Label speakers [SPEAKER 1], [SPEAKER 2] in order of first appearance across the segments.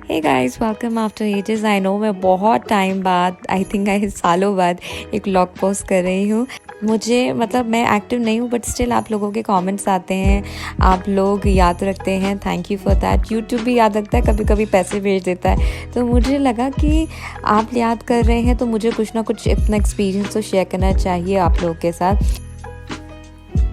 [SPEAKER 1] Hey guys, welcome after ages. I know मैं बहुत time बाद, आई थिंक सालों बाद एक व्लॉग पोस्ट कर रही हूँ। मुझे मतलब मैं एक्टिव नहीं हूँ बट स्टिल आप लोगों के कमेंट्स आते हैं, आप लोग याद रखते हैं। Thank you for that. YouTube भी याद रखता है, कभी कभी पैसे भेज देता है। तो मुझे लगा कि आप याद कर रहे हैं तो मुझे कुछ ना कुछ अपना एक्सपीरियंस तो शेयर करना चाहिए आप लोगों के साथ।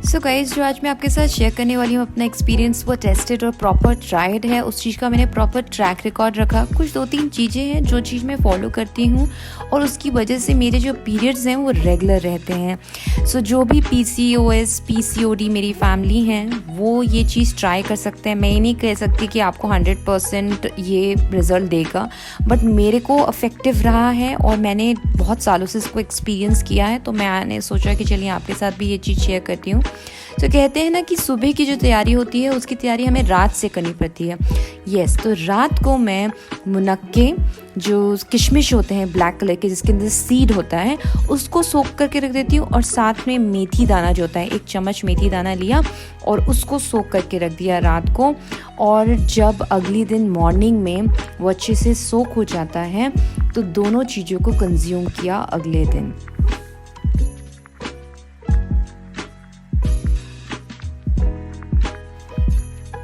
[SPEAKER 1] सो गाइज, जो आज मैं आपके साथ शेयर करने वाली हूँ अपना एक्सपीरियंस, वो टेस्टेड और प्रॉपर ट्राइड है। उस चीज़ का मैंने प्रॉपर ट्रैक रिकॉर्ड रखा। कुछ 2-3 चीज़ें हैं जो चीज़ मैं फॉलो करती हूँ और उसकी वजह से मेरे जो पीरियड्स हैं वो रेगुलर रहते हैं। सो जो भी PCOS PCOD मेरी फैमिली हैं वो ये चीज़ ट्राई कर सकते हैं। मैं ये नहीं कह सकती कि आपको 100% ये रिज़ल्ट देगा, बट मेरे को अफेक्टिव रहा है और मैंने बहुत सालों से इसको एक्सपीरियंस किया है। तो मैंने सोचा कि चलिए आपके साथ भी ये चीज़ शेयर करती हूँ। तो कहते हैं ना कि सुबह की जो तैयारी होती है उसकी तैयारी हमें रात से करनी पड़ती है। यस, तो रात को मैं मुनक्के, जो किशमिश होते हैं ब्लैक कलर के जिसके अंदर सीड होता है, उसको सोख करके रख देती हूँ। और साथ में मेथी दाना जो होता है, 1 चम्मच मेथी दाना लिया और उसको सोख करके रख दिया रात को। और जब अगली दिन मॉर्निंग में वो अच्छे से सोख हो जाता है तो दोनों चीज़ों को कंज्यूम किया अगले दिन।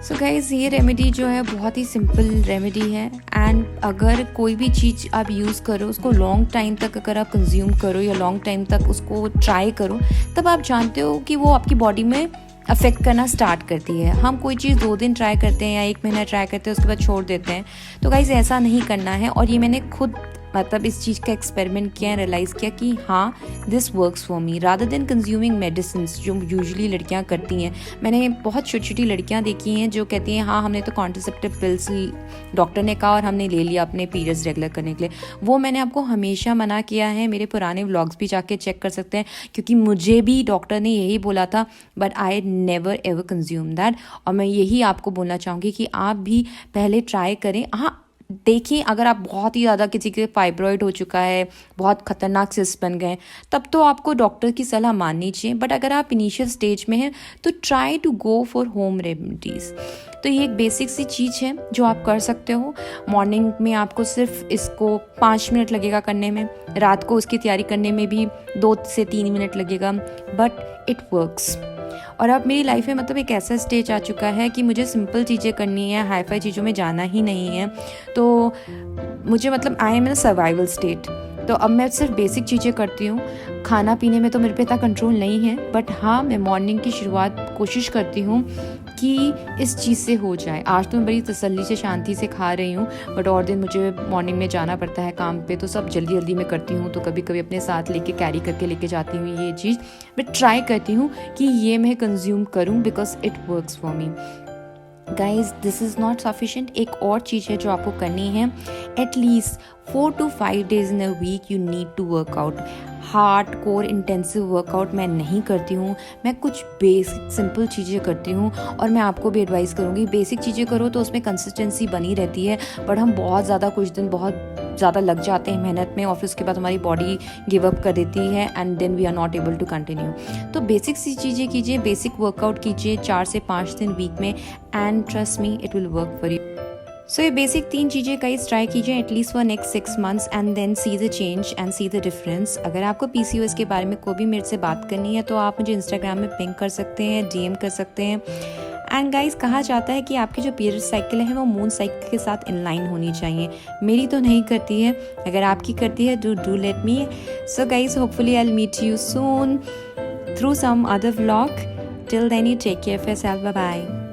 [SPEAKER 1] सो गाइज़, ये रेमेडी जो है बहुत ही सिंपल रेमेडी है। एंड अगर कोई भी चीज़ आप यूज़ करो उसको लॉन्ग टाइम तक अगर आप कंज्यूम करो या लॉन्ग टाइम तक उसको ट्राई करो, तब आप जानते हो कि वो आपकी बॉडी में अफेक्ट करना स्टार्ट करती है। हम कोई चीज़ 2 दिन ट्राई करते हैं या 1 महीना ट्राई करते हैं, उसके बाद छोड़ देते हैं। तो गाइज़, ऐसा नहीं करना है। और ये मैंने खुद मतलब इस चीज़ का एक्सपेरिमेंट किया, रियलाइज़ किया कि हाँ, this works for me rather than consuming medicine जो यूजुअली लड़कियां करती हैं। मैंने बहुत छोटी छोटी लड़कियां देखी हैं जो कहती हैं हाँ, हमने तो कॉन्ट्रासेप्टिव पिल्स डॉक्टर ने कहा और हमने ले लिया अपने पीरियड्स रेगुलर करने के लिए। वो मैंने आपको हमेशा मना किया है। मेरे पुराने व्लॉग्स भी जाके चेक कर सकते हैं, क्योंकि मुझे भी डॉक्टर ने यही बोला था, but I never ever consume that. और मैं यही आपको बोलना चाहूँगी कि आप भी पहले ट्राई करें। हाँ, देखिए, अगर आप बहुत ही ज़्यादा किसी के फाइब्रॉइड हो चुका है, बहुत ख़तरनाक सिस्ट बन गए, तब तो आपको डॉक्टर की सलाह माननी चाहिए। बट अगर आप इनिशियल स्टेज में हैं तो try to go for home remedies. तो ये एक बेसिक सी चीज़ है जो आप कर सकते हो। मॉर्निंग में आपको सिर्फ इसको 5 मिनट लगेगा करने में, रात को उसकी तैयारी करने में भी 2 से 3 मिनट लगेगा, बट इट वर्क्स। और अब मेरी लाइफ में मतलब एक ऐसा स्टेज आ चुका है कि मुझे सिंपल चीज़ें करनी है, हाई फाई चीज़ों में जाना ही नहीं है। तो मुझे मतलब I am in survival state. तो अब मैं सिर्फ बेसिक चीज़ें करती हूँ। खाना पीने में तो मेरे पे इतना कंट्रोल नहीं है, बट हाँ, मैं मॉर्निंग की शुरुआत कोशिश करती हूँ कि इस चीज़ से हो जाए। आज तो मैं बड़ी तसल्ली से शांति से खा रही हूँ, बट और दिन मुझे मॉर्निंग में जाना पड़ता है काम पे, तो सब जल्दी जल्दी मैं करती हूँ। तो कभी कभी अपने साथ लेके कैरी करके लेके जाती हूँ ये चीज़। बट ट्राई करती हूँ कि ये मैं कंज्यूम करूँ because it works for me. Guys, this is not sufficient. एक और चीज़ है जो आपको करनी है। At least 4 to 5 days in a week you need to workout. Hardcore intensive workout मैं नहीं करती हूँ, मैं कुछ बेसिक सिंपल चीज़ें करती हूँ। और मैं आपको भी एडवाइस करूँगी, बेसिक चीज़ें करो तो उसमें कंसिस्टेंसी बनी रहती है। बट हम बहुत ज़्यादा कुछ दिन बहुत ज़्यादा लग जाते हैं मेहनत में और फिर उसके बाद हमारी बॉडी गिव अप कर देती है and then we are not able to continue. तो बेसिक सी चीज़ें कीजिए, बेसिक वर्कआउट कीजिए 4 से 5 दिन वीक में, and trust me, it will work for you. So ये बेसिक 3 चीज़ें गाइस ट्राई कीजिए at least for next 6 months and then see the change and see the difference. अगर आपको PCOS के बारे में कोई भी मेरे से बात करनी है तो आप मुझे इंस्टाग्राम में पिंग कर सकते हैं, DM कर सकते हैं। एंड गाइस, कहा जाता है कि आपकी जो पीरियड साइकिल है वो मून साइकिल के साथ इनलाइन होनी चाहिए। मेरी तो नहीं करती है, अगर आपकी करती है do let me. So guys, hopefully I will meet you soon through some other vlog. Till then, you take care of yourself. Bye bye.